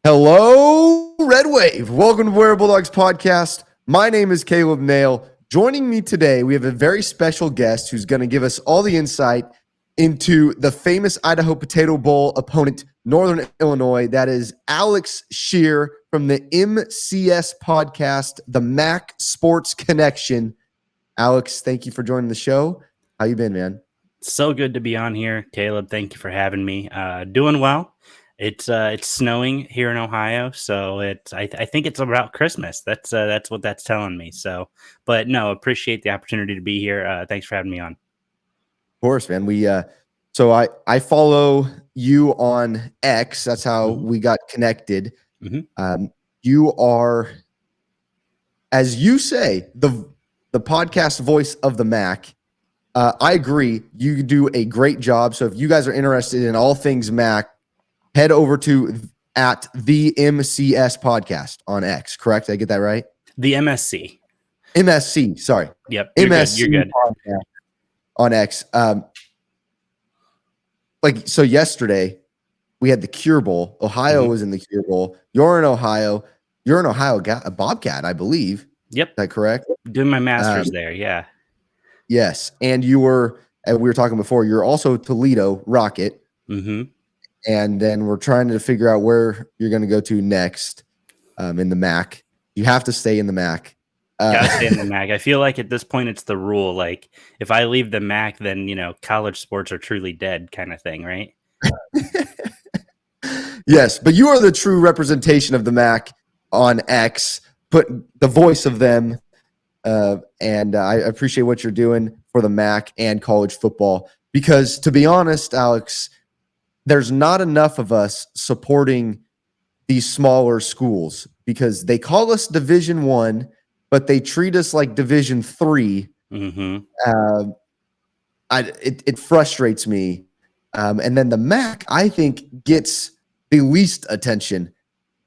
Hello, Red Wave. Welcome to Bulldogs podcast. My name is Caleb Nail. Joining me today, we have a very special guest who's going to give us all the insight into the famous Idaho Potato Bowl opponent, Northern Illinois. That is Alex Scheer from the MCS podcast, the Mac Sports Connection. Alex, thank you for joining the show. How you been, man? So good to be on here, Caleb. Thank you for having me. Doing well. It's snowing here in Ohio, so I think it's about Christmas. That's what that's telling me. So, but no, appreciate the opportunity to be here. Thanks for having me on. Of course, man. So I follow you on X. That's how we got connected. You are, as you say, the podcast voice of the Mac. I agree. You do a great job. So if you guys are interested in all things Mac, head over to at TheMSCPodcast on X. Correct? Did I get that right? The MSC. MSC. Sorry. Yep. MSC. You're good. On X. So yesterday we had the Cure Bowl. Ohio was in the Cure Bowl. You're in Ohio. You're an Ohio Bobcat, I believe. Yep. Is that correct? Doing my master's there. Yeah. Yes. And you were, we were talking before, you're also Toledo Rocket. And then we're trying to figure out where you're going to go to next in the MAC. You have to stay in the MAC. Gotta stay in the MAC. I feel like at this point it's the rule. Like if I leave the MAC, then college sports are truly dead, kind of thing, right? Yes, but you are the true representation of the MAC on X. Put the voice of them, and I appreciate what you're doing for the MAC and college football. Because to be honest, Alex, there's not enough of us supporting these smaller schools because they call us Division I, but they treat us like Division III. It frustrates me. And then the MAC, I think, gets the least attention.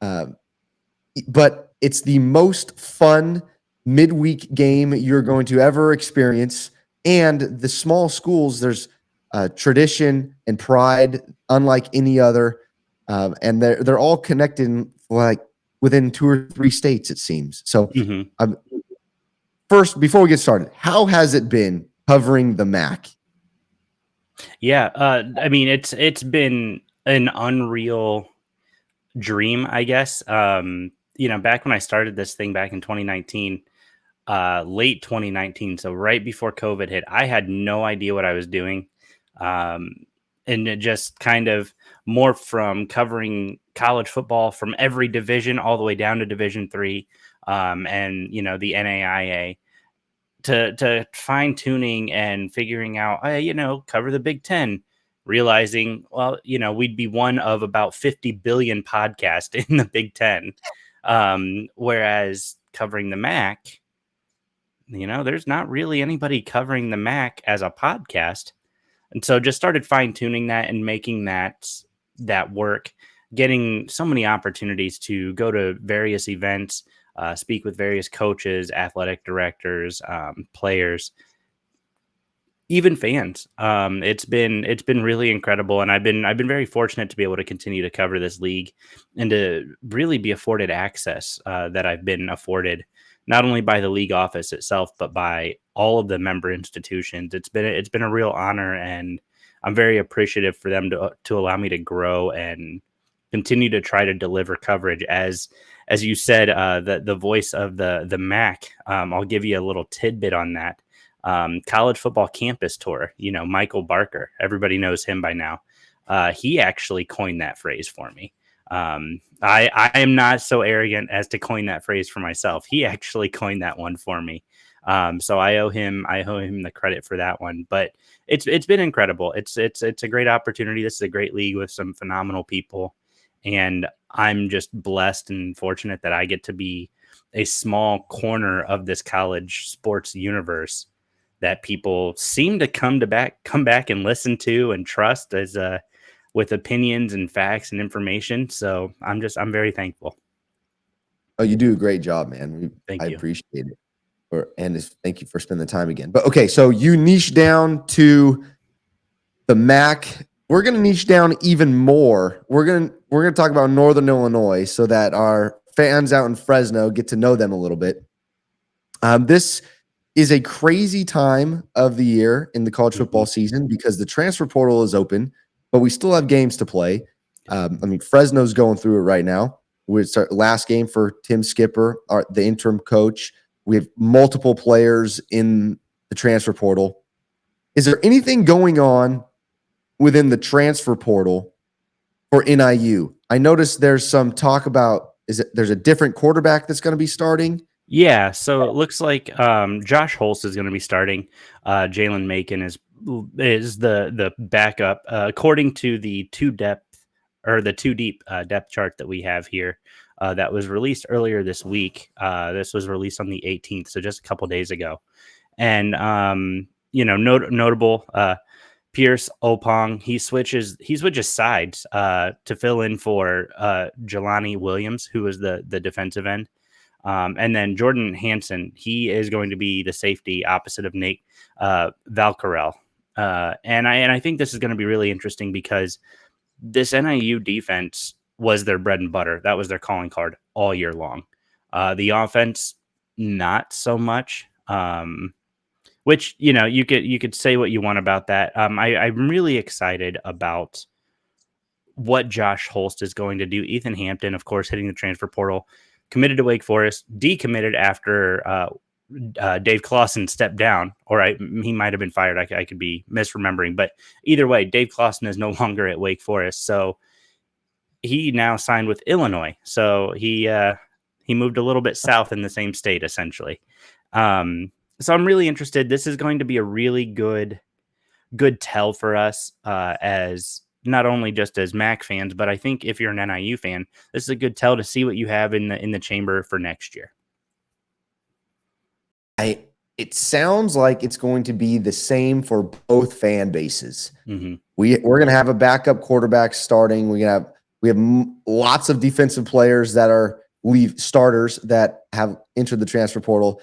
But it's the most fun midweek game you're going to ever experience. And the small schools, there's tradition and pride unlike any other. And they're all connected like within 2 or 3 states, it seems. So first, before we get started, how has it been covering the MAC? Yeah, I mean, it's been an unreal dream, I guess. Back when I started this thing back in 2019, late 2019, so right before COVID hit, I had no idea what I was doing. And it just kind of morphed from covering college football from every division all the way down to Division III, and the NAIA, to fine tuning and figuring out, cover the Big Ten, realizing, well, we'd be one of about 50 billion podcasts in the Big Ten. Whereas covering the MAC, there's not really anybody covering the MAC as a podcast. And so just started fine tuning that and making that work, getting so many opportunities to go to various events, speak with various coaches, athletic directors, players, even fans. It's been really incredible, and I've been very fortunate to be able to continue to cover this league and to really be afforded access that I've been afforded not only by the league office itself, but by all of the member institutions. It's been a real honor, and I'm very appreciative for them to allow me to grow and continue to try to deliver coverage. As you said, the voice of the MAC. I'll give you a little tidbit on that. College football campus tour. Michael Barker. Everybody knows him by now. He actually coined that phrase for me. I am not so arrogant as to coin that phrase for myself. He actually coined that one for me. So I owe him the credit for that one. But it's been incredible. It's a great opportunity. This is a great league with some phenomenal people, and I'm just blessed and fortunate that I get to be a small corner of this college sports universe that people seem to come back and listen to and trust as with opinions and facts and information. So I'm very thankful. Oh, you do a great job, man. Thank you. I appreciate it. Thank you for spending the time again. But okay, so you niche down to the MAC we're gonna niche down even more. We're gonna talk about Northern Illinois so that our fans out in Fresno get to know them a little bit. This is a crazy time of the year in the college football season because the transfer portal is open, but we still have games to play. Fresno's going through it right now. It's our last game for Tim Skipper, the interim coach. We have multiple players in the transfer portal. Is there anything going on within the transfer portal for NIU? I noticed there's some talk about there's a different quarterback that's going to be starting. Yeah, so it looks like Josh Holst is going to be starting. Jalen Macon is the backup, according to the two deep depth chart that we have here. That was released earlier this week. This was released on the 18th, so just a couple days ago. And notable Pierce Opong, he switches sides to fill in for Jelani Williams, who was the defensive end. And then Jordan Hansen, he is going to be the safety opposite of Nate Valcarel. And I think this is going to be really interesting because this NIU defense was their bread and butter. That was their calling card all year long. The offense, not so much. Which, you could say what you want about that. I'm really excited about what Josh Holst is going to do. Ethan Hampton, of course, hitting the transfer portal, committed to Wake Forest, decommitted after Dave Clawson stepped down, or he might have been fired. I could be misremembering, but either way, Dave Clawson is no longer at Wake Forest, so he now signed with Illinois. So he moved a little bit south in the same state, essentially. So I'm really interested. This is going to be a really good tell for us as not only just as MAC fans, but I think if you're an NIU fan, this is a good tell to see what you have in the chamber for next year. It sounds like it's going to be the same for both fan bases. Mm-hmm. We're going to have a backup quarterback starting. We have lots of defensive players that are starters that have entered the transfer portal.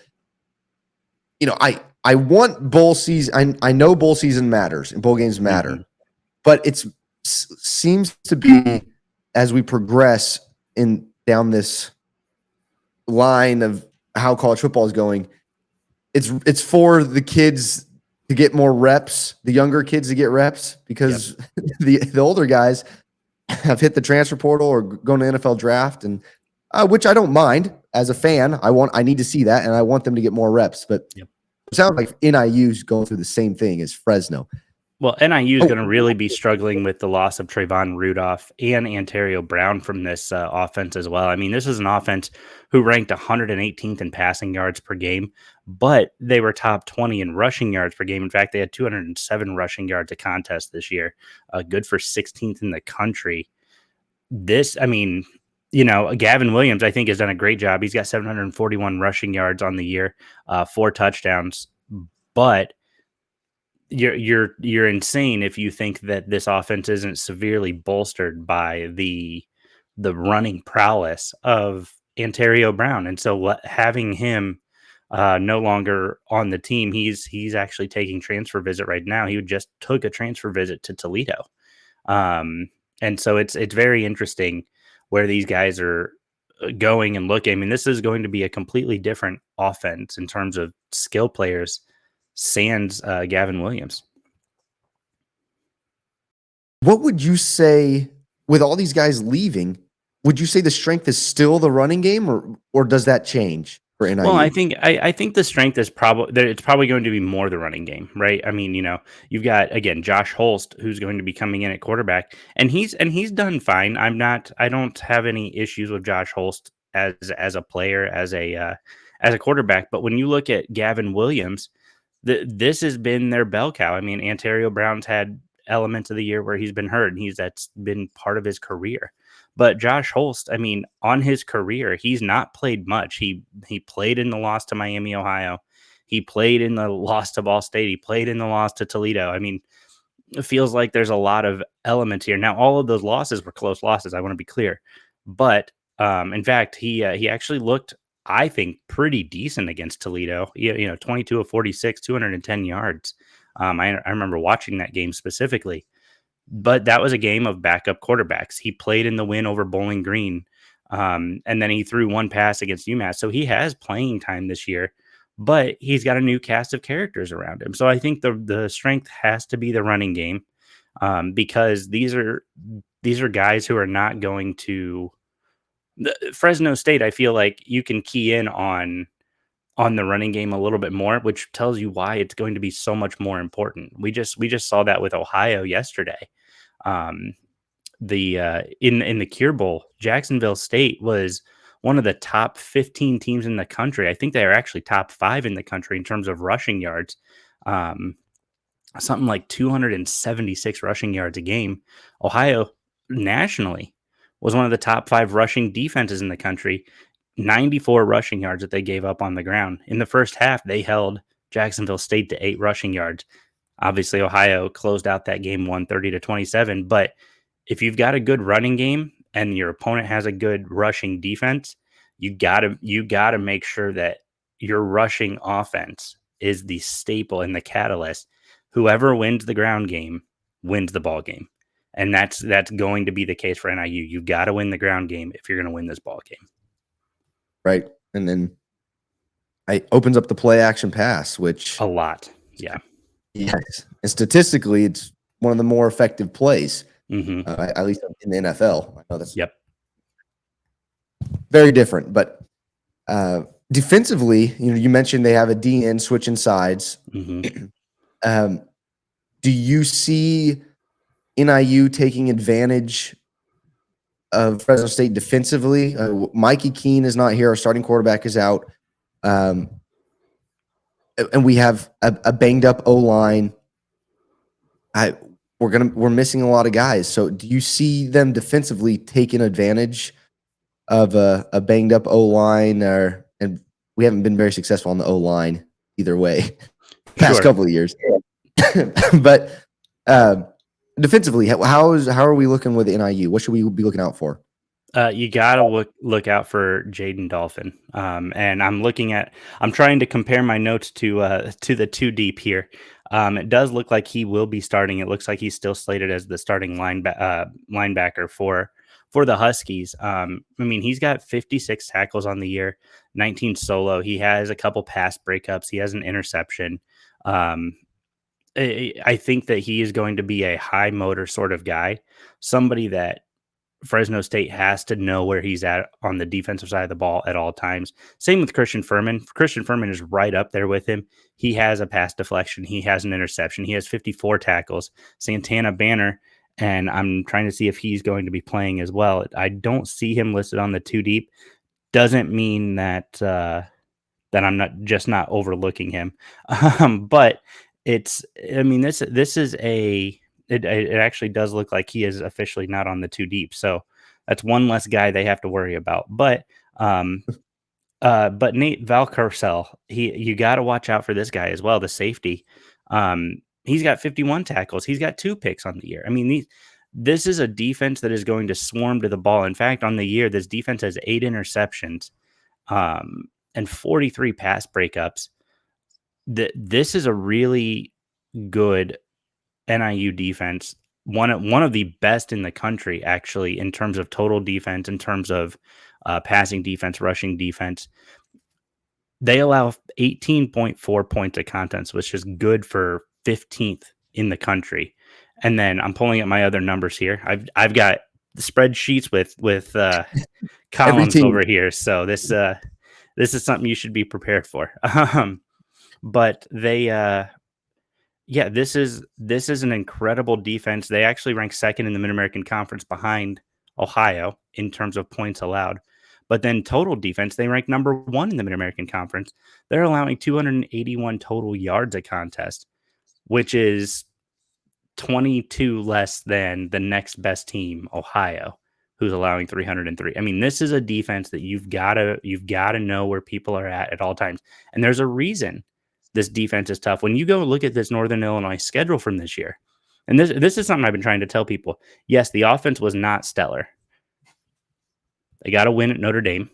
I want bowl season. I know bowl season matters and bowl games matter, but it seems to be as we progress down this line of how college football is going, it's for the kids to get more reps, the younger kids to get reps, because the older guys have hit the transfer portal or going to NFL draft, and which I don't mind as a fan. I need to see that, and I want them to get more reps. But it sounds like NIU's going through the same thing as Fresno. Well, NIU is going to really be struggling with the loss of Trayvon Rudolph and Ontario Brown from this offense as well. I mean, this is an offense who ranked 118th in passing yards per game, but they were top 20 in rushing yards per game. In fact, they had 207 rushing yards a contest this year, good for 16th in the country. Gavin Williams, I think, has done a great job. He's got 741 rushing yards on the year, 4 touchdowns, but you're insane if you think that this offense isn't severely bolstered by the running prowess of Ontario Brown. And so having him no longer on the team, he's actually taking transfer visit right now. He just took a transfer visit to Toledo. And so it's very interesting where these guys are going and looking. I mean, this is going to be a completely different offense in terms of skill players, sans Gavin Williams. What would you say with all these guys leaving? Would you say the strength is still the running game, or does that change for NIU? Well, I think the strength is probably going to be more the running game, right? I mean, you've got, again, Josh Holst, who's going to be coming in at quarterback, and he's done fine. I don't have any issues with Josh Holst as a player, as a quarterback. But when you look at Gavin Williams, this has been their bell cow. I mean, Ontario Brown's had elements of the year where he's been hurt, and that's been part of his career. But Josh Holst, I mean, on his career, he's not played much. He played in the loss to Miami, Ohio. He played in the loss to Ball State. He played in the loss to Toledo. I mean, it feels like there's a lot of elements here. Now, all of those losses were close losses. I want to be clear. But in fact, he actually looked, I think, pretty decent against Toledo. 22 of 46, 210 yards. I remember watching that game specifically. but that was a game of backup quarterbacks. He played in the win over Bowling Green, and then he threw one pass against UMass. So he has playing time this year, but he's got a new cast of characters around him. So I think the strength has to be the running game, because these are guys who are not going to Fresno State. I feel like you can key in on the running game a little bit more, which tells you why it's going to be so much more important. We just saw that with Ohio yesterday. Um, the in the Cure Bowl, Jacksonville State was one of the top 15 teams in the country. I think they are actually top 5 in the country in terms of rushing yards. Um, Something like 276 rushing yards a game. Ohio nationally was one of the top 5 rushing defenses in the country. 94 rushing yards that they gave up on the ground. In the first half, they held Jacksonville State to 8 rushing yards. Obviously, Ohio closed out that game 130-27. But if you've got a good running game and your opponent has a good rushing defense, you gotta make sure that your rushing offense is the staple and the catalyst. Whoever wins the ground game wins the ball game. And that's going to be the case for NIU. You've got to win the ground game if you're going to win this ball game. Right. And then it opens up the play action pass, which a lot. Yeah. Yes. And statistically, it's one of the more effective plays, at least in the NFL. I know that's very different, but defensively, you mentioned they have a DN switching sides. Do you see NIU taking advantage of Fresno State defensively? Mikey Keene is not here. Our starting quarterback is out. And we have a banged up O-line. We're missing a lot of guys. So do you see them defensively taking advantage of a banged up O-line, and we haven't been very successful on the O-line either way past couple of years. But defensively, how are we looking with NIU? What should we be looking out for? You gotta look out for Jaden Dolphin. And I'm trying to compare my notes to the 2 deep here. It does look like he will be starting. It looks like he's still slated as the starting linebacker for the Huskies. I mean, he's got 56 tackles on the year, 19 solo. He has a couple pass breakups. He has an interception. I think that he is going to be a high motor sort of guy, somebody that Fresno State has to know where he's at on the defensive side of the ball at all times. Same with Christian Furman. Christian Furman is right up there with him. He has a pass deflection. He has an interception. He has 54 tackles. Santana Banner, and I'm trying to see if he's going to be playing as well. I don't see him listed on the 2 deep. Doesn't mean that that I'm not overlooking him. But this is it actually does look like he is officially not on the 2 deep. So that's one less guy they have to worry about. But Nate Valcarcel, you got to watch out for this guy as well, the safety. He's got 51 tackles. He's got 2 picks on the year. I mean, this is a defense that is going to swarm to the ball. In fact, on the year, this defense has 8 interceptions and 43 pass breakups. This is a really good NIU defense, one of the best in the country, actually, in terms of total defense, in terms of passing defense, rushing defense. They allow 18.4 points of contest, which is good for 15th in the country. And then I'm pulling up my other numbers here. I've got spreadsheets with columns over here, so this is something you should be prepared for. But they. Yeah, this is an incredible defense. They actually rank second in the Mid-American Conference behind Ohio in terms of points allowed. But then total defense, they rank number 1 in the Mid-American Conference. They're allowing 281 total yards a contest, which is 22 less than the next best team, Ohio, who's allowing 303. I mean, this is a defense that you've got to know where people are at all times. And there's a reason this defense is tough. When you go look at this Northern Illinois schedule from this year, and this is something I've been trying to tell people. Yes, the offense was not stellar. They got a win at Notre Dame.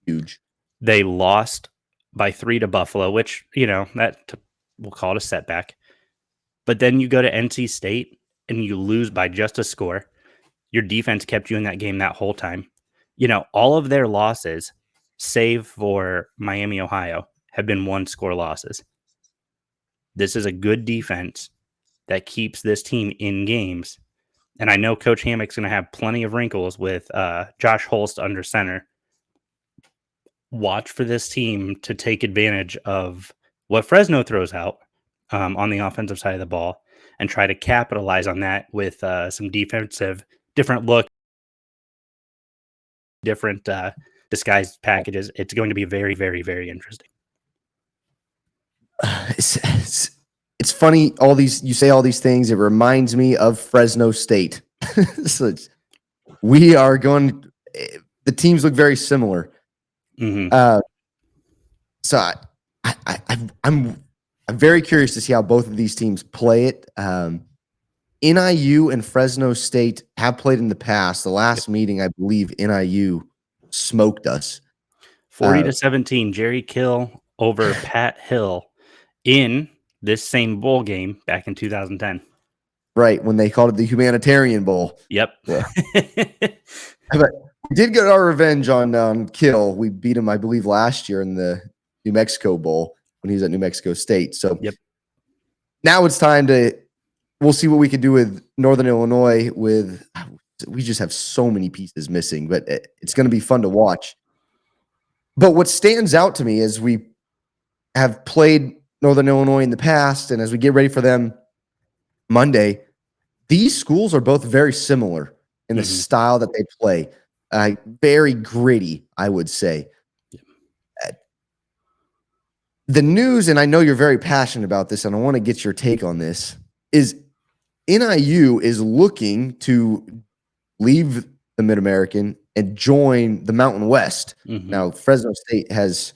Huge. They lost by 3 to Buffalo, which, we'll call it a setback. But then you go to NC State and you lose by just a score. Your defense kept you in that game that whole time. You know, all of their losses, save for Miami, Ohio, have been 1-score losses. This is a good defense that keeps this team in games. And I know Coach Hammock's going to have plenty of wrinkles with Josh Holst under center. Watch for this team to take advantage of what Fresno throws out on the offensive side of the ball and try to capitalize on that with some defensive, different look, different disguised packages. It's going to be very, very, very interesting. It's funny. You say all these things. It reminds me of Fresno State. So we are going. The teams look very similar. Mm-hmm. So I'm very curious to see how both of these teams play it. NIU and Fresno State have played in the past. The last meeting, I believe, NIU smoked us. 40-17, Jerry Kill over Pat Hill in this same bowl game back in 2010. Right, when they called it the Humanitarian Bowl. Yep. Yeah. But we did get our revenge on Kill. We beat him, I believe, last year in the New Mexico Bowl when he was at New Mexico State. So now it's time we'll see what we can do with Northern Illinois. We just have so many pieces missing, but it's going to be fun to watch. But what stands out to me is we have played Northern Illinois in the past, and as we get ready for them Monday, these schools are both very similar in the style that they play. Very gritty, I would say. The news, and I know you're very passionate about this, and I want to get your take on this, is NIU is looking to leave the Mid-American and join the Mountain West. Mm-hmm. Now, Fresno State has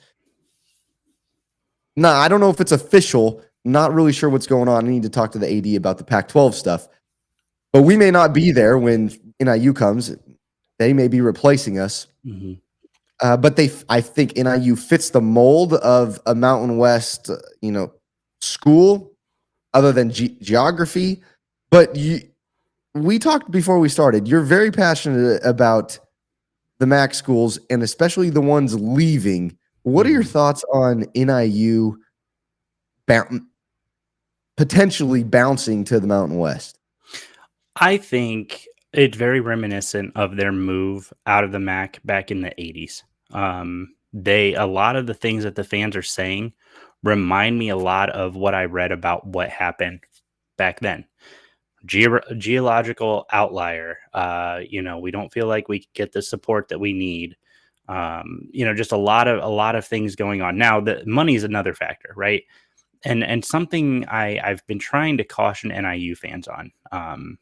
I don't know if it's official. Not really sure what's going on. I need to talk to the AD about the Pac-12 stuff. But we may not be there when NIU comes. They may be replacing us. Mm-hmm. But I think NIU fits the mold of a Mountain West, school, other than geography. But we talked before we started. You're very passionate about the MAC schools, and especially the ones leaving. What are your thoughts on NIU potentially bouncing to the Mountain West? I think it's very reminiscent of their move out of the MAC back in the 80s. A lot of the things that the fans are saying remind me a lot of what I read about what happened back then. Geological outlier. We don't feel like we get the support that we need. Just a lot of things going on. Now, the money is another factor, right? And something I've been trying to caution NIU fans on. I'll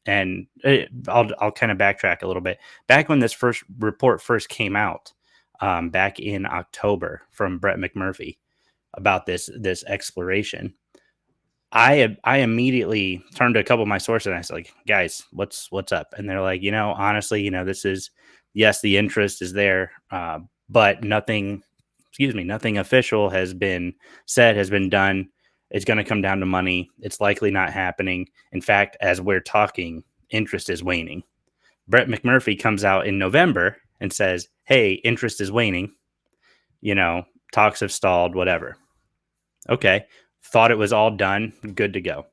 kind of backtrack a little bit. Back when this first report first came out, back in October from Brett McMurphy about this exploration, I immediately turned to a couple of my sources and I was like, guys, what's up? And they're like, honestly, this is, yes, the interest is there, but nothing official has been said, has been done. It's going to come down to money. It's likely not happening. In fact, as we're talking, interest is waning. Brett McMurphy comes out in November and says, hey, interest is waning. Talks have stalled, whatever. Okay. Thought it was all done. Good to go.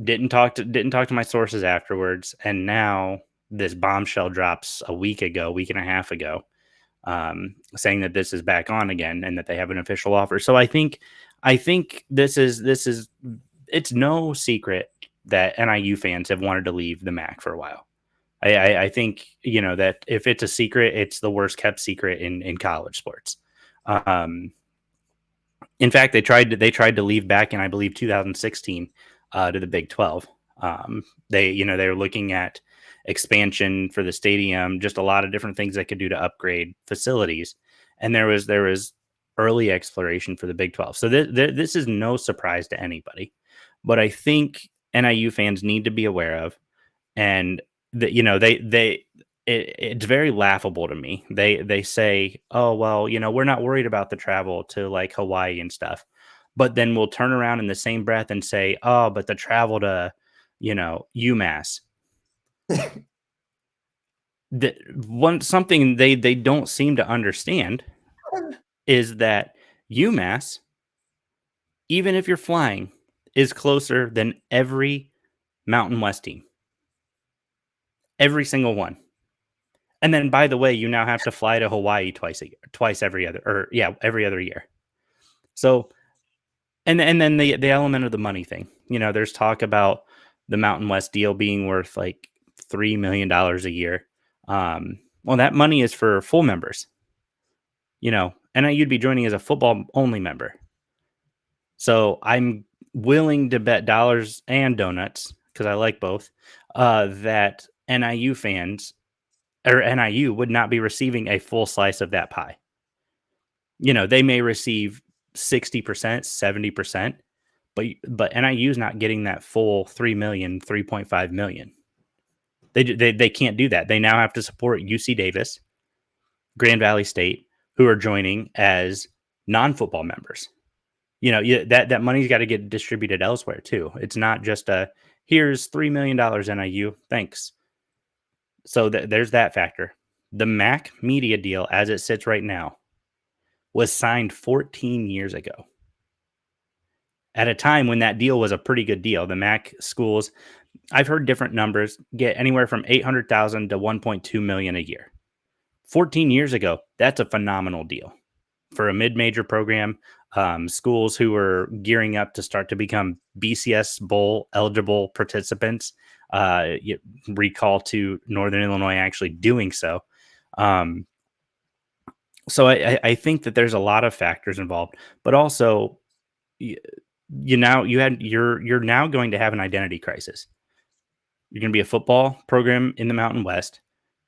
Didn't talk to my sources afterwards. And now this bombshell drops a week and a half ago, saying that this is back on again and that they have an official offer. So I think this is it's no secret that NIU fans have wanted to leave the MAC for a while. I think, that if it's a secret, it's the worst kept secret in college sports. In fact, they tried to leave back in, I believe, 2016 to the Big 12. They were looking at expansion for the stadium, just a lot of different things they could do to upgrade facilities. And there was early exploration for the Big 12. So this is no surprise to anybody. But I think NIU fans need to be aware of, and that it's very laughable to me. They say, oh, well, we're not worried about the travel to like Hawaii and stuff. But then we'll turn around in the same breath and say, oh, but the travel to UMass. Something they don't seem to understand is that UMass, even if you're flying, is closer than every Mountain West team. Every single one. And then, by the way, you now have to fly to Hawaii every other year. So, and then the element of the money thing. There's talk about the Mountain West deal being worth like $3 million a year. Well, that money is for full members. And you'd be joining as a football only member. So I'm willing to bet dollars and donuts, because I like both, that NIU fans or NIU would not be receiving a full slice of that pie. They may receive 60%, 70%, but NIU is not getting that full 3 million, 3.5 million. They can't do that. They now have to support UC Davis, Grand Valley State, who are joining as non-football members. That money's got to get distributed elsewhere too. It's not just here's $3 million NIU, thanks. So there's that factor. The MAC media deal, as it sits right now, was signed 14 years ago. At a time when that deal was a pretty good deal. The MAC schools, I've heard different numbers, get anywhere from $800,000 to $1.2 million a year. 14 years ago, that's a phenomenal deal for a mid-major program. Schools who are gearing up to start to become BCS Bowl eligible participants. Recall to Northern Illinois actually doing so. So I think that there's a lot of factors involved, but also you're now going to have an identity crisis. You're going to be a football program in the Mountain West.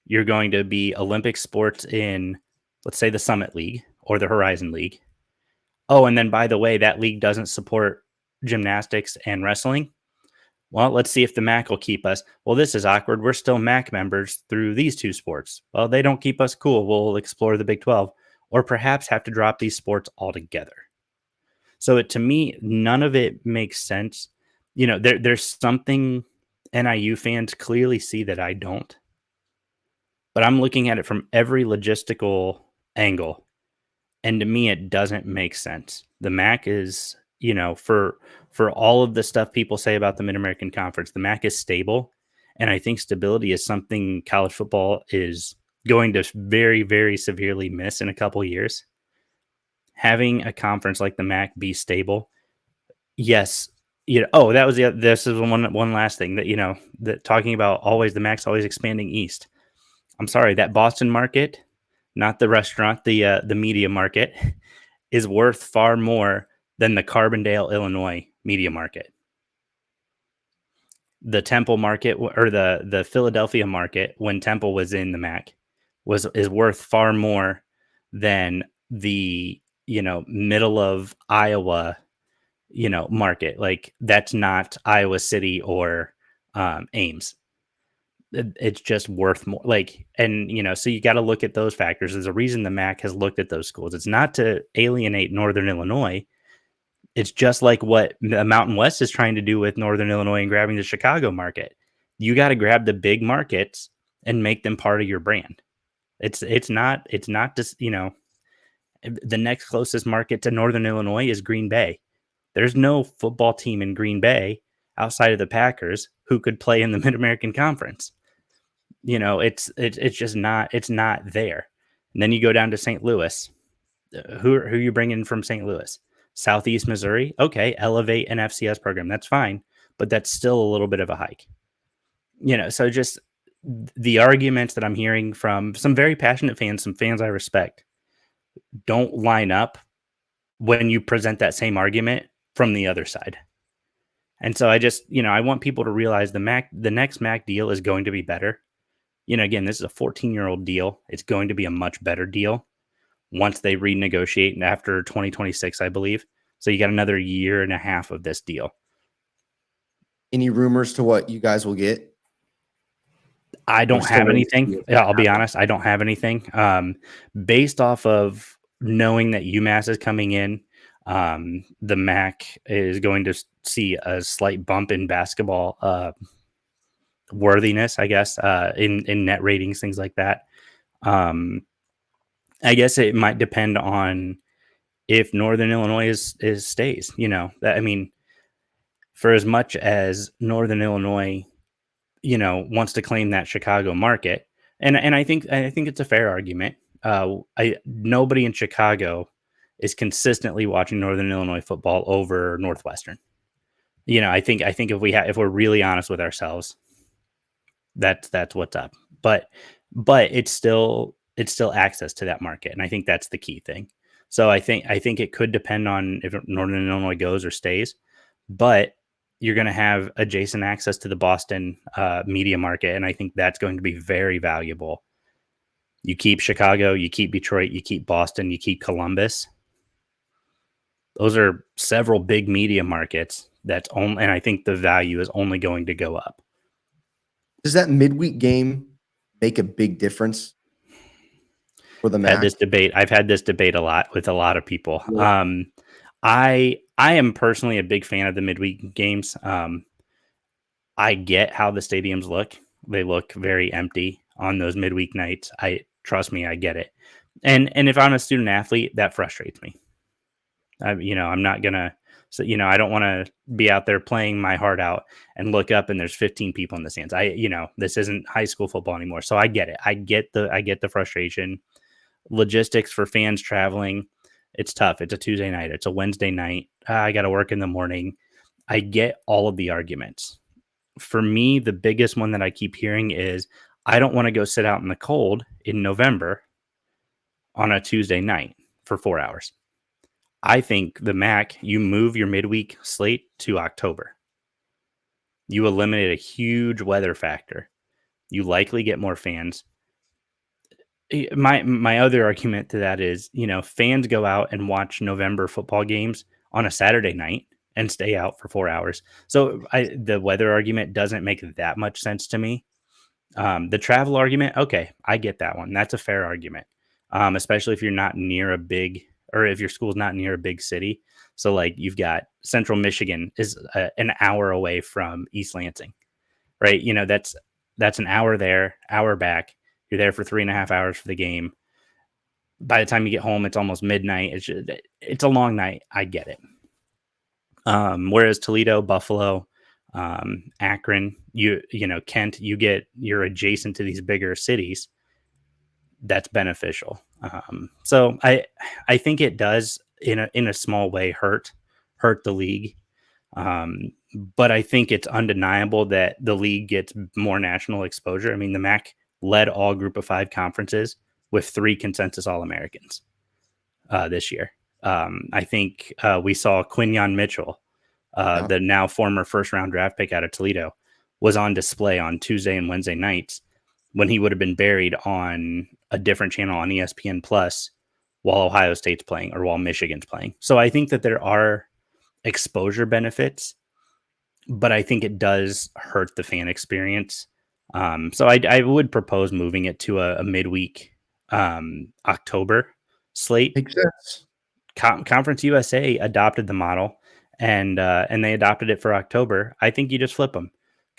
You're going to be Olympic sports in, let's say, the Summit League or the Horizon League. Oh, and then by the way, that league doesn't support gymnastics and wrestling. Well, let's see if the MAC will keep us. Well, this is awkward. We're still MAC members through these two sports. Well, they don't keep us. Cool. We'll explore the Big 12, or perhaps have to drop these sports altogether. So to me, none of it makes sense. There's something NIU fans clearly see that I don't. But I'm looking at it from every logistical angle. And to me, it doesn't make sense. The MAC is, for all of the stuff people say about the Mid-American Conference, the MAC is stable. And I think stability is something college football is going to very, very severely miss in a couple years. Having a conference like the MAC be stable. Yes. This is one last thing that talking about always the MAC's always expanding east. I'm sorry, that Boston market, not the restaurant, the media market, is worth far more than the Carbondale, Illinois media market. The Temple market, or the Philadelphia market, when Temple was in the MAC, is worth far more than the middle of Iowa market. Like, that's not Iowa City or Ames. It's just worth more. So you got to look at those factors. There's a reason the MAC has looked at those schools. It's not to alienate Northern Illinois. It's just like what the Mountain West is trying to do with Northern Illinois and grabbing the Chicago market. You got to grab the big markets and make them part of your brand. It's not just, the next closest market to Northern Illinois is Green Bay. There's no football team in Green Bay outside of the Packers who could play in the Mid-American Conference. It's just not, it's not there. And then you go down to St. Louis. Who are you bringing from St. Louis? Southeast Missouri. Okay. Elevate an FCS program. That's fine. But that's still a little bit of a hike. So just the arguments that I'm hearing from some very passionate fans, some fans I respect, don't line up when you present that same argument from the other side. And so I just, I want people to realize the next MAC deal is going to be better. Again, this is a 14-year-old deal. It's going to be a much better deal once they renegotiate after 2026, I believe. So you got another year and a half of this deal. Any rumors to what you guys will get? I don't have anything. I'll be honest. I don't have anything. Based off of knowing that UMass is coming in, the MAC is going to see a slight bump in basketball worthiness, I guess, in net ratings, things like that. I guess it might depend on if Northern Illinois is stays. I mean, for as much as Northern Illinois, wants to claim that Chicago market, and I think it's a fair argument. Nobody in Chicago is consistently watching Northern Illinois football over Northwestern. I think if we're really honest with ourselves, that's what's up. But it's still access to that market, and I think that's the key thing. So I think it could depend on if Northern Illinois goes or stays, but you're going to have adjacent access to the Boston media market, and I think that's going to be very valuable. You keep Chicago, you keep Detroit, you keep Boston, you keep Columbus. Those are several big media markets and I think the value is only going to go up. Does that midweek game make a big difference for the MAC? I've had this debate a lot with a lot of people. Yeah. I am personally a big fan of the midweek games. I get how the stadiums look. They look very empty on those midweek nights. Trust me, I get it. And if I'm a student athlete, that frustrates me. I'm not gonna. So, I don't want to be out there playing my heart out and look up and there's 15 people in the stands. This isn't high school football anymore. So I get it. I get the frustration. Logistics for fans traveling, it's tough. It's a Tuesday night. It's a Wednesday night. I got to work in the morning. I get all of the arguments. For me, the biggest one that I keep hearing is I don't want to go sit out in the cold in November on a Tuesday night for 4 hours. I think the MAC, you move your midweek slate to October. You eliminate a huge weather factor. You likely get more fans. My other argument to that is, fans go out and watch November football games on a Saturday night and stay out for 4 hours. So the weather argument doesn't make that much sense to me. The travel argument, okay, I get that one. That's a fair argument, especially if you're not near or if your school's not near a big city. So like you've got Central Michigan is an hour away from East Lansing, right? That's an hour there, hour back. You're there for 3.5 hours for the game. By the time you get home, it's almost midnight. It's a long night. I get it. Whereas Toledo, Buffalo, Akron, Kent, you're adjacent to these bigger cities. That's beneficial. So I think it does in a small way hurt the league. But I think it's undeniable that the league gets more national exposure. I mean, the MAC led all Group of 5 conferences with 3 consensus All-Americans this year. I think we saw Quinyon Mitchell, the now former first-round draft pick out of Toledo, was on display on Tuesday and Wednesday nights when he would have been buried on a different channel on ESPN Plus while Ohio State's playing or while Michigan's playing. So I think that there are exposure benefits, but I think it does hurt the fan experience. So I would propose moving it to a midweek October slate. Makes sense. Conference USA adopted the model and they adopted it for October. I think you just flip them.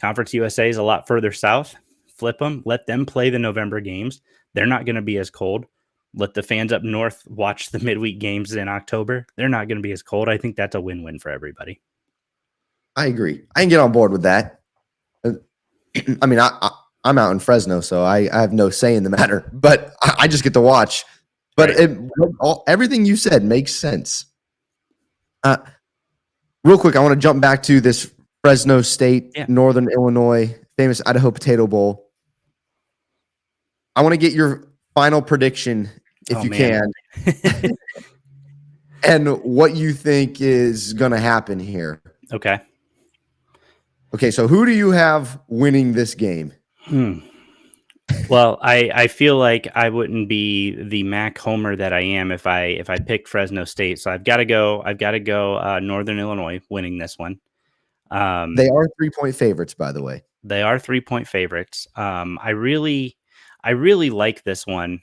Conference USA is a lot further south. Flip them. Let them play the November games. They're not going to be as cold. Let the fans up north watch the midweek games in October. They're not going to be as cold. I think that's a win-win for everybody. I agree. I can get on board with that. I mean, I'm out in Fresno, so I have no say in the matter, but I just get to watch. But right. Everything you said makes sense. Real quick, I want to jump back to this Fresno State, Northern Illinois, famous Idaho Potato Bowl. I want to get your final prediction, if you can, and what you think is going to happen here. Okay. Okay, so who do you have winning this game? Well, I feel like I wouldn't be the MAC homer that I am if I picked Fresno State. So I've got to go Northern Illinois winning this one. They are 3-point favorites, by the way. They are 3-point favorites. I really like this one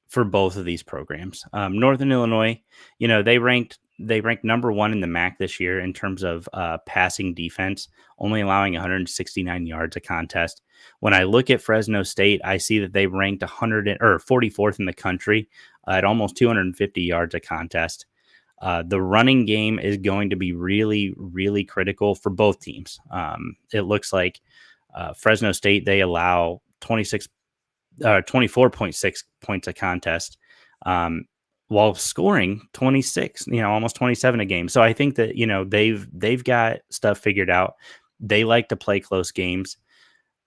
for both of these programs. Northern Illinois, they ranked they ranked number 1 in the MAC this year in terms of passing defense, only allowing 169 yards a contest. When I look at Fresno State, I see that they ranked 44th in the country at almost 250 yards a contest. The running game is going to be really, really critical for both teams. It looks like Fresno State, they allow 24.6 points a contest, while scoring 26, almost 27 a game. So I think that, they've got stuff figured out. They like to play close games.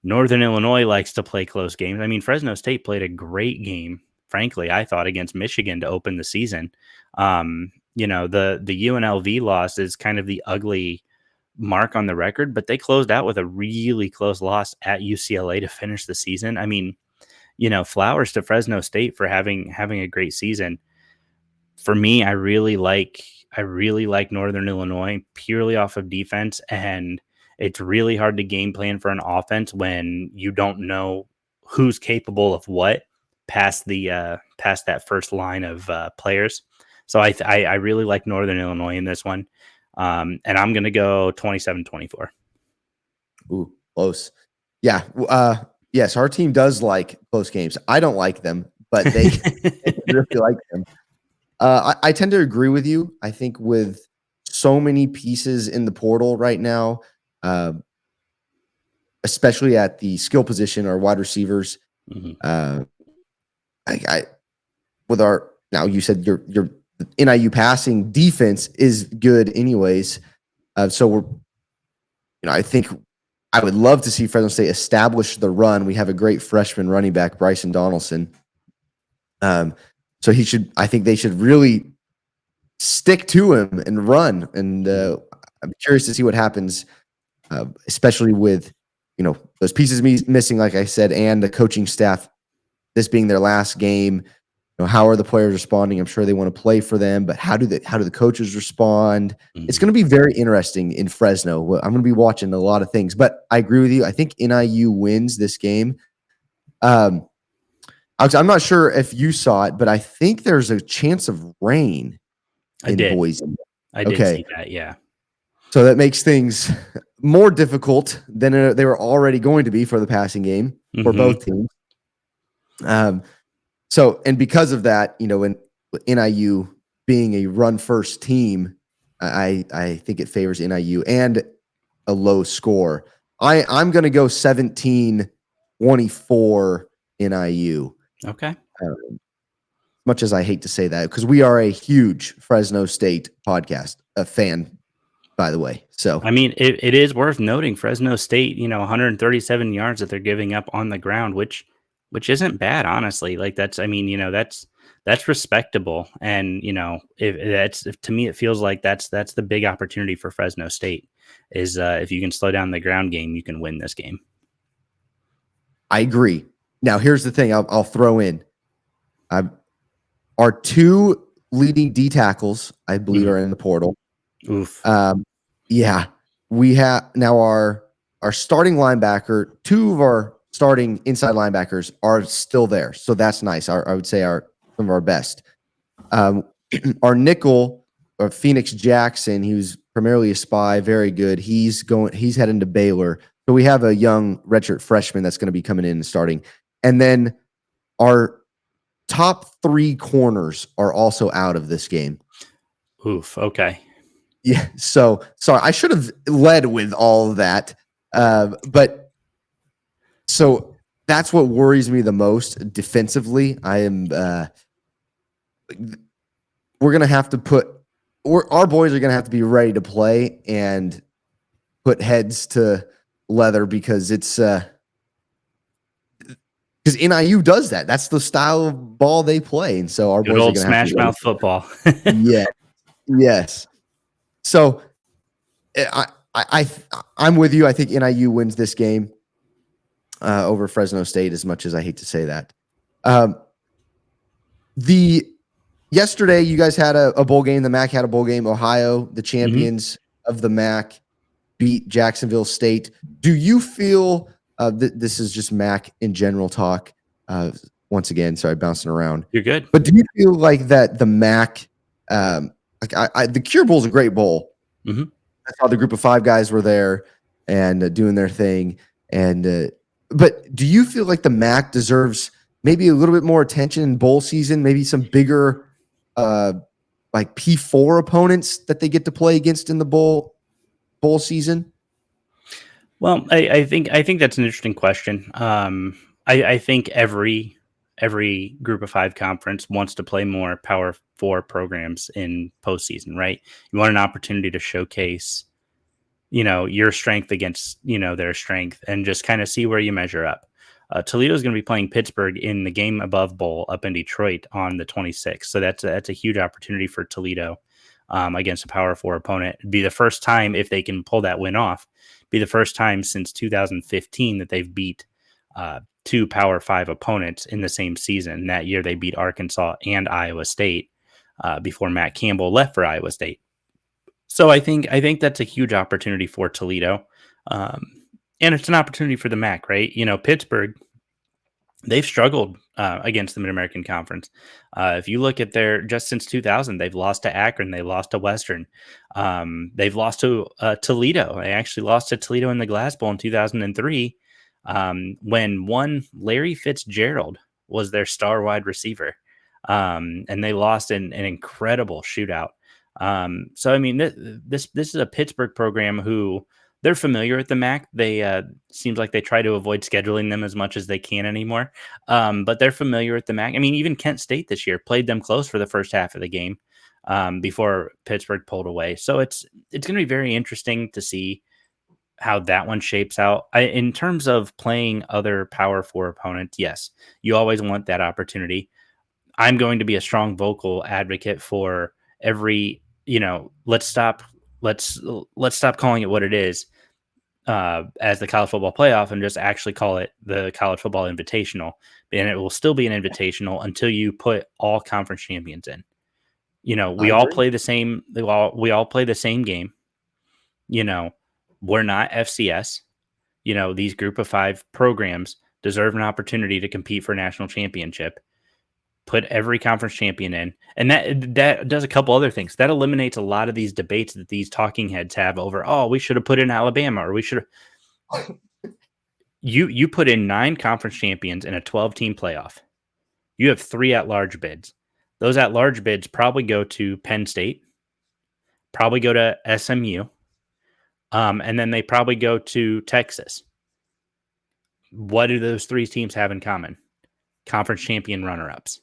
Northern Illinois likes to play close games. I mean, Fresno State played a great game, frankly, I thought, against Michigan to open the season. The UNLV loss is kind of the ugly mark on the record, but they closed out with a really close loss at UCLA to finish the season. I mean, flowers to Fresno State for having a great season. For me, I really like Northern Illinois purely off of defense, and it's really hard to game plan for an offense when you don't know who's capable of what past that first line of players. So I really like Northern Illinois in this one, and I'm going to go 27-24. Ooh, close. Yeah. Yes, our team does like close games. I don't like them, but they really like them. I tend to agree with you. I think with so many pieces in the portal right now, especially at the skill position or wide receivers, now you said your NIU passing defense is good anyways. So I think I would love to see Fresno State establish the run. We have a great freshman running back, Bryson Donaldson. So I think they should really stick to him and run. And I'm curious to see what happens, especially with, those pieces missing, like I said, and the coaching staff, this being their last game. How are the players responding? I'm sure they want to play for them, but how do the coaches respond? It's going to be very interesting in Fresno. I'm going to be watching a lot of things, but I agree with you. I think NIU wins this game. Alex, I'm not sure if you saw it, but I think there's a chance of rain in Boise. I did see that, yeah. So that makes things more difficult than they were already going to be for the passing game for both teams. So, and because of that, in NIU being a run-first team, I think it favors NIU and a low score. I'm going to go 17-24 NIU. Okay. Much as I hate to say that, because we are a huge Fresno State podcast, a fan, by the way. So, I mean, it is worth noting Fresno State, 137 yards that they're giving up on the ground, which isn't bad, honestly. Like that's respectable. And, to me, it feels like that's the big opportunity for Fresno State is if you can slow down the ground game, you can win this game. I agree. Now, here's the thing I'll throw in. Our two leading D tackles, I believe, are in the portal. Oof. Yeah. We have now our starting linebacker, two of our starting inside linebackers are still there. So that's nice. I would say some of our best. Our nickel, or Phoenix Jackson, he was primarily a spy, very good. He's heading to Baylor. So we have a young redshirt freshman that's going to be coming in and starting. And then our top three corners are also out of this game. Oof. Okay. Yeah. So sorry, I should have led with all of that. But so that's what worries me the most defensively. We're going to have to our boys are going to have to be ready to play and put heads to leather because because NIU does that. That's the style of ball they play. And so our Good boys old are going to have to smash mouth football. Yeah. Yes. So I'm with you. I think NIU wins this game over Fresno State, as much as I hate to say that. Yesterday, you guys had a bowl game. The MAC had a bowl game. Ohio, the champions of the MAC, beat Jacksonville State. Do you feel this is just MAC in general talk? Once again, sorry, bouncing around. You're good. But do you feel like that the MAC like the Cure Bowl is a great bowl. Mm-hmm. I saw the group of 5 guys were there and doing their thing. And but do you feel like the MAC deserves maybe a little bit more attention in bowl season? Maybe some bigger, like P4 opponents that they get to play against in the bowl season? Well, I think that's an interesting question. I think every group of 5 conference wants to play more Power 4 programs in postseason, right? You want an opportunity to showcase, your strength against, their strength and just kind of see where you measure up. Toledo is going to be playing Pittsburgh in the game above bowl up in Detroit on the 26th. So that's a huge opportunity for Toledo against a Power 4 opponent. It'd be the first time, if they can pull that win off, be the first time since 2015 that they've beat 2 Power 5 opponents in the same season. That year they beat Arkansas and Iowa State before Matt Campbell left for Iowa State. So I think that's a huge opportunity for Toledo. And it's an opportunity for the MAC, right? Pittsburgh, they've struggled against the Mid-American Conference. If you look at just since 2000, they've lost to Akron, they lost to Western, they've lost to Toledo. They actually lost to Toledo in the Glass Bowl in 2003 when one Larry Fitzgerald was their star wide receiver, and they lost in an incredible shootout. So I mean, this is a Pittsburgh program who they're familiar with the MAC. They seems like they try to avoid scheduling them as much as they can anymore. But they're familiar with the MAC. I mean, even Kent State this year played them close for the first half of the game before Pittsburgh pulled away. So it's going to be very interesting to see how that one shapes out. In terms of playing other Power 4 opponents, yes, you always want that opportunity. I'm going to be a strong vocal advocate for every, let's stop calling it what it is as the college football playoff and just actually call it the college football invitational. And it will still be an invitational until you put all conference champions in. We all play the same. We all play the same game. We're not FCS. These group of 5 programs deserve an opportunity to compete for a national championship. Put every conference champion in, and that does a couple other things. That eliminates a lot of these debates that these talking heads have over, oh, we should have put in Alabama, or we should have. You put in 9 conference champions in a 12-team playoff. You have 3 at-large bids. Those at-large bids probably go to Penn State, probably go to SMU, and then they probably go to Texas. What do those 3 teams have in common? Conference champion runner-ups.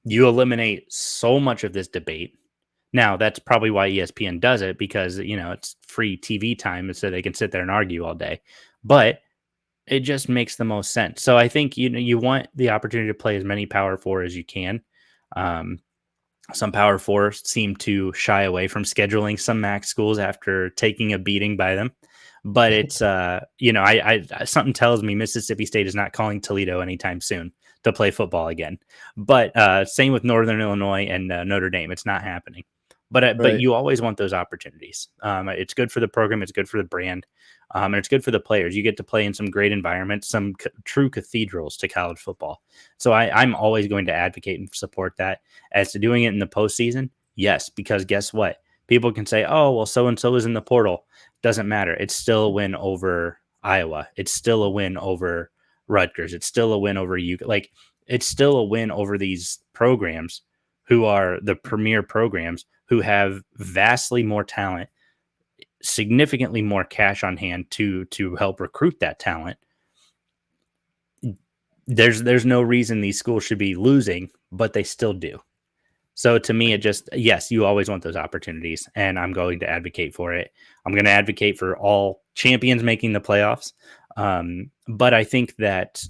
You eliminate so much of this debate. Now, that's probably why ESPN does it, because, it's free TV time, so they can sit there and argue all day. But it just makes the most sense. So I think, you want the opportunity to play as many Power 4 as you can. Some Power 4 seem to shy away from scheduling some MAC schools after taking a beating by them. But it's, something tells me Mississippi State is not calling Toledo anytime soon to play football again. But same with Northern Illinois and Notre Dame. It's not happening. But you always want those opportunities. It's good for the program. It's good for the brand. And it's good for the players. You get to play in some great environments, some true cathedrals to college football. So I'm always going to advocate and support that. As to doing it in the postseason, yes, because guess what? People can say, oh, well, so-and-so is in the portal. Doesn't matter. It's still a win over Iowa. It's still a win over Rutgers. It's still a win over you. Like, it's still a win over these programs who are the premier programs, who have vastly more talent, significantly more cash on hand to help recruit that talent. There's no reason these schools should be losing, but they still do. So to me, yes, you always want those opportunities, and I'm going to advocate for it. I'm going to advocate for all champions making the playoffs. But I think that,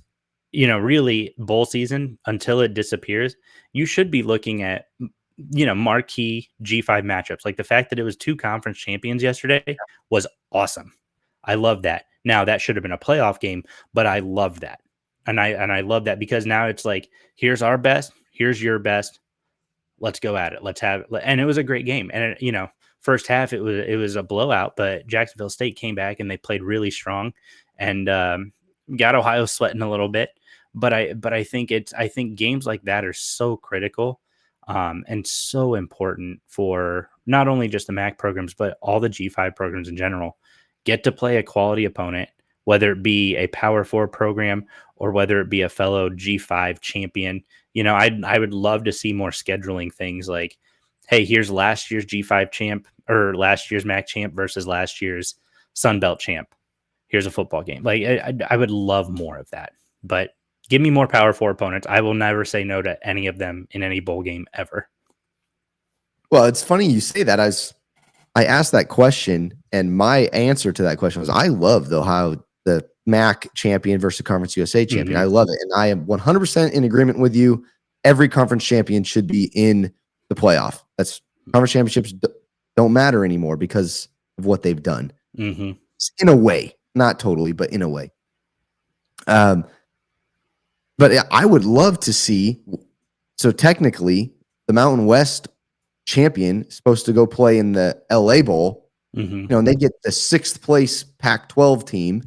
really bowl season, until it disappears, you should be looking at, marquee G5 matchups. Like the fact that it was 2 conference champions yesterday was awesome. I love that. Now that should have been a playoff game, but I love that. And I love that, because now it's like, here's our best, here's your best. Let's go at it. And it was a great game. And first half it was a blowout, but Jacksonville State came back and they played really strong and got Ohio sweating a little bit. But I think games like that are so critical. and so important for not only just the MAC programs, but all the G5 programs in general. Get to play a quality opponent, whether it be a Power 4 program or whether it be a fellow G5 champion. I would love to see more scheduling things like, hey, here's last year's G5 champ or last year's MAC champ versus last year's Sun Belt champ. Here's a football game. Like I would love more of that, but give me more Power 4 opponents. I will never say no to any of them in any bowl game ever. Well, it's funny you say that. I asked that question, and my answer to that question was, I love the MAC champion versus Conference USA champion. I love it, and I am 100% in agreement with you. Every conference champion should be in the playoff. That's conference championships don't matter anymore because of what they've done. In a way, not totally, but in a way. But I would love to see. So technically, the Mountain West champion is supposed to go play in the LA Bowl. And they get the 6th place Pac-12 team.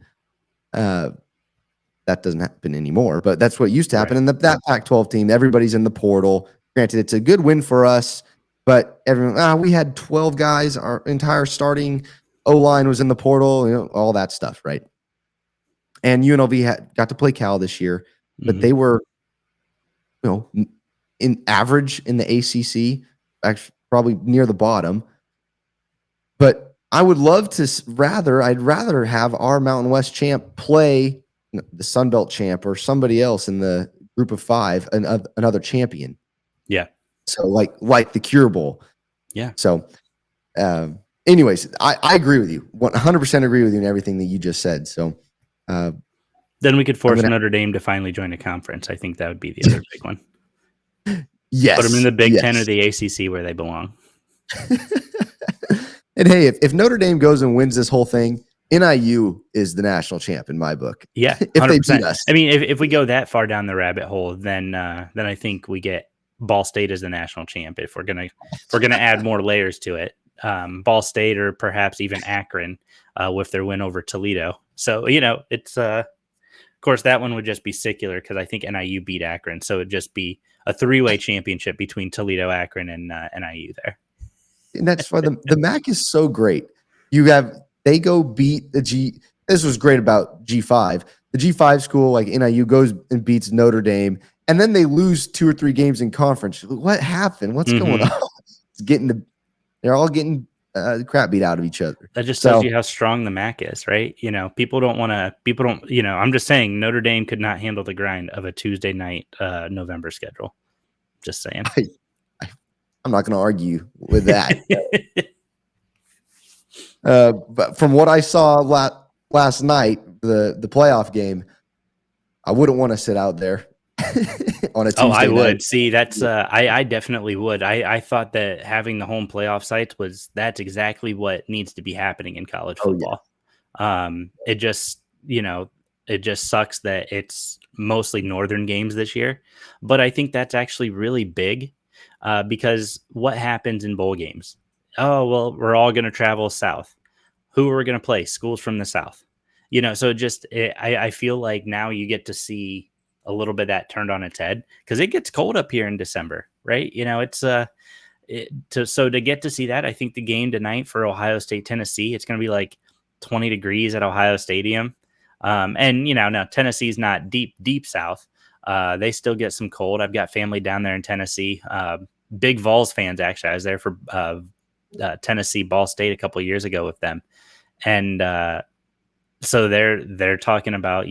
That doesn't happen anymore, but that's what used to happen. And that Pac-12 team, everybody's in the portal. Granted, it's a good win for us, but everyone, we had 12 guys. Our entire starting O-line was in the portal, all that stuff, right? And UNLV got to play Cal this year, but they were, in average in the ACC, actually probably near the bottom. But I would love to I'd rather have our Mountain West champ play the Sun Belt champ or somebody else in the group of 5, another champion. Yeah. So like the Cure Bowl. Yeah. So, anyways, I agree with you. 100% agree with you in everything that you just said. So, then we could force Notre Dame to finally join a conference. I think that would be the other big one. Yes. Put them in the Big Ten or the ACC where they belong. And hey, if Notre Dame goes and wins this whole thing, NIU is the national champ in my book. Yeah, 100%. If they beat us. I mean, if we go that far down the rabbit hole, then I think we get Ball State as the national champ. If we're gonna add more layers to it, Ball State or perhaps even Akron with their win over Toledo. So it's of course that one would just be secular because I think NIU beat Akron, so it'd just be a 3-way championship between Toledo, Akron, and NIU there. And that's why the MAC is so great. They go beat the G. This was great about G5. The G5 school like NIU goes and beats Notre Dame, and then they lose 2 or 3 games in conference. What happened? What's going on? They're all getting crap beat out of each other. That just tells you how strong the MAC is, right? People don't. I'm just saying Notre Dame could not handle the grind of a Tuesday night November schedule. Just saying. I'm not going to argue with that. But from what I saw last night, the playoff game, I wouldn't want to sit out there on a Tuesday. Oh, I would. See, that's I definitely would. I thought that having the home playoff sites that's exactly what needs to be happening in college football. Yeah. It just sucks that it's mostly northern games this year, but I think that's actually really big because what happens in bowl games? Oh, well, we're all going to travel south. Who are we going to play? Schools from the south. So I feel like now you get to see a little bit of that turned on its head because it gets cold up here in December, right? So to get to see that, I think the game tonight for Ohio State, Tennessee, it's going to be like 20 degrees at Ohio Stadium. And now Tennessee's not deep south. They still get some cold. I've got family down there in Tennessee. Big Vols fans, actually. I was there for Tennessee Ball State a couple of years ago with them. And so they're talking about,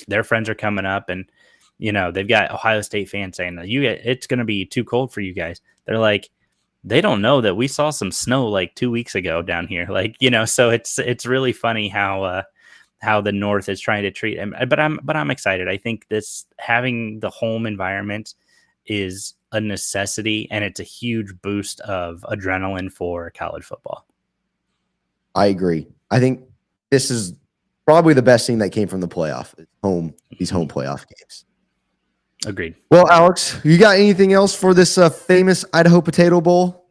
their friends are coming up and, they've got Ohio State fans saying that it's going to be too cold for you guys. They're like, they don't know that we saw some snow like 2 weeks ago down here. Like, so it's really funny how the North is trying to treat him. But I'm excited. I think having the home environment is a necessity, and it's a huge boost of adrenaline for college football. I agree. I think this is probably the best thing that came from the playoff. These home playoff games. Agreed. Well, Alex, you got anything else for this famous Idaho Potato Bowl?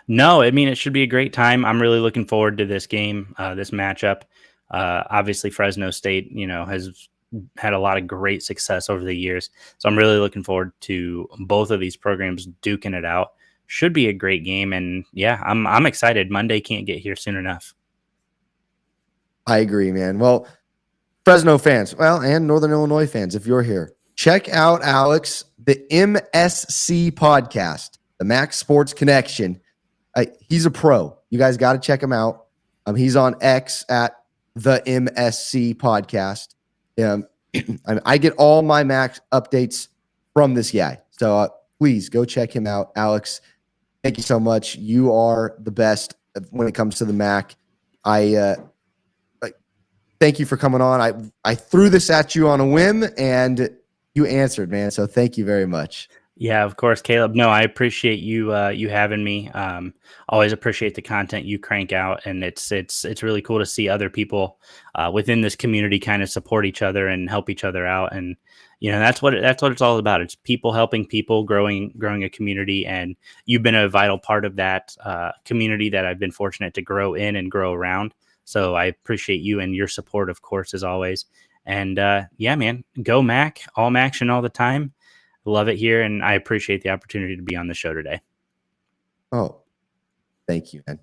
No, I mean, it should be a great time. I'm really looking forward to this game, this matchup. Obviously, Fresno State, has had a lot of great success over the years. So I'm really looking forward to both of these programs duking it out. Should be a great game, and yeah, I'm excited. Monday can't get here soon enough. I agree, man. Well, Fresno fans, and Northern Illinois fans, if you're here, check out Alex, the MSC podcast, the Max Sports Connection. He's a pro. You guys got to check him out. He's on X at the MSC podcast. I get all my Max updates from this guy. So please go check him out. Alex, thank you so much. You are the best when it comes to the Mac. Thank you for coming on. I threw this at you on a whim and you answered, man. So thank you very much. Yeah, of course, Caleb. No, I appreciate you you having me. Always appreciate the content you crank out, and it's really cool to see other people within this community kind of support each other and help each other out. And that's what it's all about. It's people helping people, growing a community, and you've been a vital part of that community that I've been fortunate to grow in and grow around. So I appreciate you and your support, of course, as always. And yeah, man, go Mac, all Maction all the time. Love it here, and I appreciate the opportunity to be on the show today. Oh, thank you, man.